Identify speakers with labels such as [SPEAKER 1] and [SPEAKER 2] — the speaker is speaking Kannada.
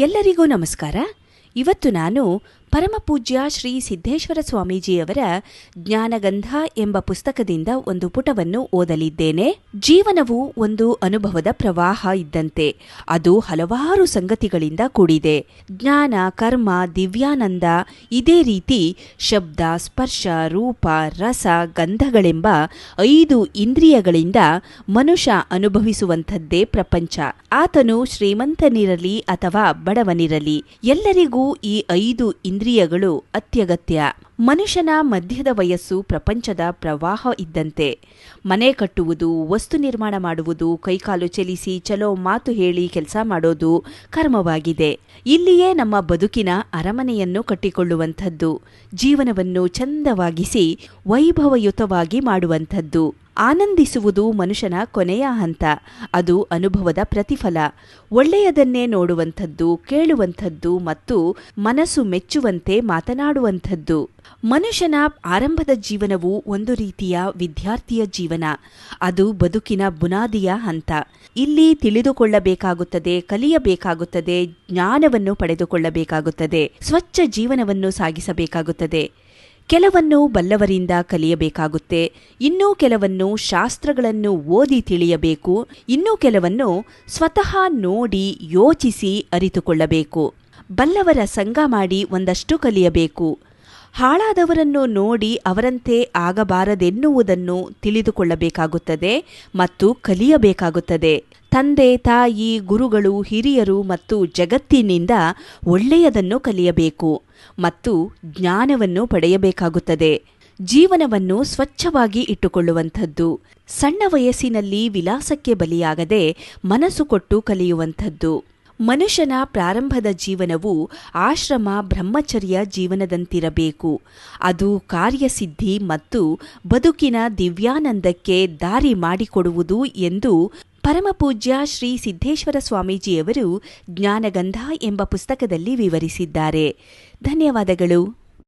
[SPEAKER 1] ಎಲ್ಲರಿಗೂ ನಮಸ್ಕಾರ. ಇವತ್ತು ನಾನು ಪರಮಪೂಜ್ಯ ಶ್ರೀ ಸಿದ್ದೇಶ್ವರ ಸ್ವಾಮೀಜಿಯವರ ಜ್ಞಾನಗಂಧ ಎಂಬ ಪುಸ್ತಕದಿಂದ ಒಂದು ಪುಟವನ್ನು ಓದಲಿದ್ದೇನೆ. ಜೀವನವು ಒಂದು ಅನುಭವದ ಪ್ರವಾಹ ಇದ್ದಂತೆ. ಅದು ಹಲವಾರು ಸಂಗತಿಗಳಿಂದ ಕೂಡಿದೆ. ಜ್ಞಾನ, ಕರ್ಮ, ದಿವ್ಯಾನಂದ, ಇದೇ ರೀತಿ ಶಬ್ದ, ಸ್ಪರ್ಶ, ರೂಪ, ರಸ, ಗಂಧಗಳೆಂಬ 5 ಇಂದ್ರಿಯಗಳಿಂದ ಮನುಷ್ಯ ಅನುಭವಿಸುವಂಥದ್ದೇ ಪ್ರಪಂಚ. ಆತನು ಶ್ರೀಮಂತನಿರಲಿ ಅಥವಾ ಬಡವನಿರಲಿ, ಎಲ್ಲರಿಗೂ ಈ 5 ಇಂದ್ರಿಯಗಳು ಅತ್ಯಗತ್ಯ. ಮನುಷ್ಯನ ಮಧ್ಯದ ವಯಸ್ಸು ಪ್ರಪಂಚದ ಪ್ರವಾಹ ಇದ್ದಂತೆ. ಮನೆ ಕಟ್ಟುವುದು, ವಸ್ತು ನಿರ್ಮಾಣ ಮಾಡುವುದು, ಕೈಕಾಲು ಚಲಿಸಿ ಚಲೋ ಮಾತು ಹೇಳಿ ಕೆಲಸ ಮಾಡೋದು ಕರ್ಮವಾಗಿದೆ. ಇಲ್ಲಿಯೇ ನಮ್ಮ ಬದುಕಿನ ಅರಮನೆಯನ್ನು ಕಟ್ಟಿಕೊಳ್ಳುವಂಥದ್ದು, ಜೀವನವನ್ನು ಚಂದವಾಗಿಸಿ ವೈಭವಯುತವಾಗಿ ಮಾಡುವಂಥದ್ದು. ಆನಂದಿಸುವುದು ಮನುಷ್ಯನ ಕೊನೆಯ ಹಂತ. ಅದು ಅನುಭವದ ಪ್ರತಿಫಲ. ಒಳ್ಳೆಯದನ್ನೇ ನೋಡುವಂಥದ್ದು, ಕೇಳುವಂಥದ್ದು ಮತ್ತು ಮನಸ್ಸು ಮೆಚ್ಚುವಂತೆ ಮಾತನಾಡುವಂಥದ್ದು. ಮನುಷ್ಯನ ಆರಂಭದ ಜೀವನವು ಒಂದು ರೀತಿಯ ವಿದ್ಯಾರ್ಥಿಯ ಜೀವನ. ಅದು ಬದುಕಿನ ಬುನಾದಿಯ ಹಂತ. ಇಲ್ಲಿ ತಿಳಿದುಕೊಳ್ಳಬೇಕಾಗುತ್ತದೆ, ಕಲಿಯಬೇಕಾಗುತ್ತದೆ, ಜ್ಞಾನವನ್ನು ಪಡೆದುಕೊಳ್ಳಬೇಕಾಗುತ್ತದೆ, ಸ್ವಚ್ಛ ಜೀವನವನ್ನು ಸಾಗಿಸಬೇಕಾಗುತ್ತದೆ. ಕೆಲವನ್ನು ಬಲ್ಲವರಿಂದ ಕಲಿಯಬೇಕಾಗುತ್ತೆ, ಇನ್ನೂ ಕೆಲವನ್ನು ಶಾಸ್ತ್ರಗಳನ್ನು ಓದಿ ತಿಳಿಯಬೇಕು, ಇನ್ನೂ ಕೆಲವನ್ನು ಸ್ವತಃ ನೋಡಿ ಯೋಚಿಸಿ ಅರಿತುಕೊಳ್ಳಬೇಕು. ಬಲ್ಲವರ ಸಂಗ ಮಾಡಿ ಒಂದಷ್ಟು ಕಲಿಯಬೇಕು. ಹಾಳಾದವರನ್ನು ನೋಡಿ ಅವರಂತೆ ಆಗಬಾರದೆನ್ನುವುದನ್ನು ತಿಳಿದುಕೊಳ್ಳಬೇಕಾಗುತ್ತದೆ ಮತ್ತು ಕಲಿಯಬೇಕಾಗುತ್ತದೆ. ತಂದೆ, ತಾಯಿ, ಗುರುಗಳು, ಹಿರಿಯರು ಮತ್ತು ಜಗತ್ತಿನಿಂದ ಒಳ್ಳೆಯದನ್ನು ಕಲಿಯಬೇಕು ಮತ್ತು ಜ್ಞಾನವನ್ನು ಪಡೆಯಬೇಕಾಗುತ್ತದೆ. ಜೀವನವನ್ನು ಸ್ವಚ್ಛವಾಗಿ ಇಟ್ಟುಕೊಳ್ಳುವಂಥದ್ದು, ಸಣ್ಣ ವಯಸ್ಸಿನಲ್ಲಿ ವಿಲಾಸಕ್ಕೆ ಬಲಿಯಾಗದೆ ಮನಸ್ಸು ಕೊಟ್ಟು ಕಲಿಯುವಂಥದ್ದು. ಮನುಷ್ಯನ ಪ್ರಾರಂಭದ ಜೀವನವು ಆಶ್ರಮ ಬ್ರಹ್ಮಚರ್ಯ ಜೀವನದಂತಿರಬೇಕು. ಅದು ಕಾರ್ಯಸಿದ್ಧಿ ಮತ್ತು ಬದುಕಿನ ದಿವ್ಯಾನಂದಕ್ಕೆ ದಾರಿ ಮಾಡಿಕೊಡುವುದು ಎಂದು ಪರಮಪೂಜ್ಯ ಶ್ರೀ ಸಿದ್ದೇಶ್ವರ ಸ್ವಾಮೀಜಿಯವರು ಜ್ಞಾನಗಂಧ ಎಂಬ ಪುಸ್ತಕದಲ್ಲಿ ವಿವರಿಸಿದ್ದಾರೆ. ಧನ್ಯವಾದಗಳು.